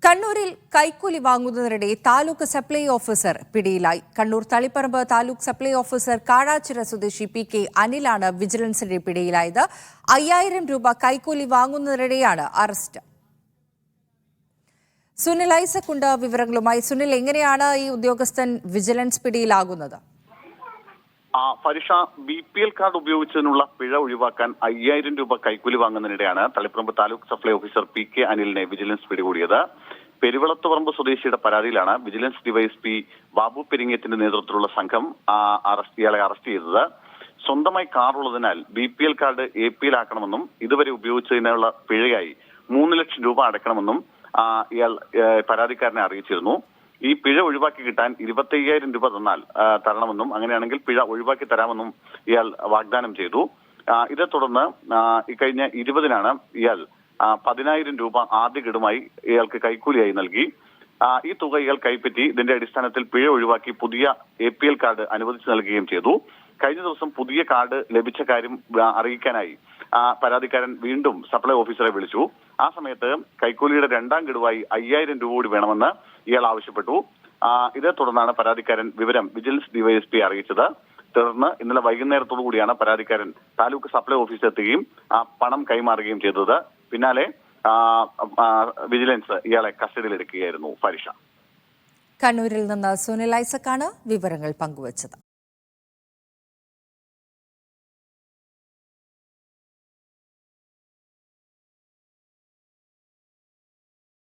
കണ്ണൂരിൽ കൈക്കൂലി വാങ്ങുന്നതിനിടെ taluk supply officer പിടിയിലായി. കണ്ണൂർ തളിപ്പറമ്പ് താലൂക്ക് സപ്ലൈ ഓഫീസർ കാടാച്ചിറ സ്വദേശി PK അനിലാണ് വിജിലൻസിന്റെ പിടിയിലായത്. 5000 രൂപ കൈക്കൂലി വാങ്ങുന്നതിനിടെയാണ് അറസ്റ്റ്. സുനിൽ ഐസക് ഉണ്ട് വിവരങ്ങളുമായി. സുനിൽ, എങ്ങനെയാണ് ഈ ഉദ്യോഗസ്ഥൻ വിജിലൻസ് പിടിയിലാകുന്നത്? ഫരിഷ, BPL കാർഡ് ഉപയോഗിച്ചതിനുള്ള പിഴ ഒഴിവാക്കാൻ 5000 രൂപ കൈക്കൂലി വാങ്ങുന്നതിനിടെയാണ് Taliparamba taluk supply officer PK അനിലിനെ വിജിലൻസ് പിടികൂടിയത്. പെരുവളത്തുപറമ്പ് സ്വദേശിയുടെ പരാതിയിലാണ് വിജിലൻസ് ഡിവൈഎസ്പി ബാബു പെരിങ്ങേറ്റിന്റെ നേതൃത്വത്തിലുള്ള സംഘം ഇയാളെ അറസ്റ്റ് ചെയ്തത്. സ്വന്തമായി കാർ ഉള്ളതിനാൽ BPL കാർഡ് APL ആക്കണമെന്നും ഇതുവരെ ഉപയോഗിച്ചതിനുള്ള പിഴയായി 3 ലക്ഷം രൂപ അടയ്ക്കണമെന്നും ഇയാൾ പരാതിക്കാരനെ അറിയിച്ചിരുന്നു. ഈ പിഴ ഒഴിവാക്കി കിട്ടാൻ 25000 രൂപ തരണമെന്നും അങ്ങനെയാണെങ്കിൽ പിഴ ഒഴിവാക്കി തരാമെന്നും ഇയാൾ വാഗ്ദാനം ചെയ്തു. ഇതേ തുടർന്ന് ഇക്കഴിഞ്ഞ 20-നാണ് ഇയാൾ 10000 രൂപ ആദ്യ ഗഡുമായി ഇയാൾക്ക് കൈക്കൂലിയായി നൽകി. ഈ തുക ഇയാൾ കൈപ്പറ്റി ഇതിന്റെ അടിസ്ഥാനത്തിൽ പിഴ ഒഴിവാക്കി പുതിയ APL കാർഡ് അനുവദിച്ചു നൽകുകയും ചെയ്തു. കഴിഞ്ഞ ദിവസം പുതിയ കാർഡ് ലഭിച്ച കാര്യം അറിയിക്കാനായി പരാതിക്കാരൻ വീണ്ടും സപ്ലൈ ഓഫീസറെ വിളിച്ചു. ആ സമയത്ത് കൈക്കൂലിയുടെ 2ാം ഗഡുവായി 5000 രൂപ കൂടി വേണമെന്ന് ഇയാൾ ആവശ്യപ്പെട്ടു. ഇതേ തുടർന്നാണ് പരാതിക്കാരൻ വിവരം വിജിലൻസ് ഡിവൈഎസ്പി അറിയിച്ചത്. തുടർന്ന് ഇന്നലെ വൈകുന്നേരത്തോടു കൂടിയാണ് പരാതിക്കാരൻ താലൂക്ക് സപ്ലൈ ഓഫീസിലെത്തുകയും പണം കൈമാറുകയും ചെയ്തത്. പിന്നാലെ വിജിലൻസ് ഇയാളെ കസ്റ്റഡിയിലെടുക്കുകയായിരുന്നു. ഫരിഷ, കണ്ണൂരിൽ നിന്ന് സുനിൽ ഐസക്കാണ് വിവരങ്ങൾ പങ്കുവച്ചത്.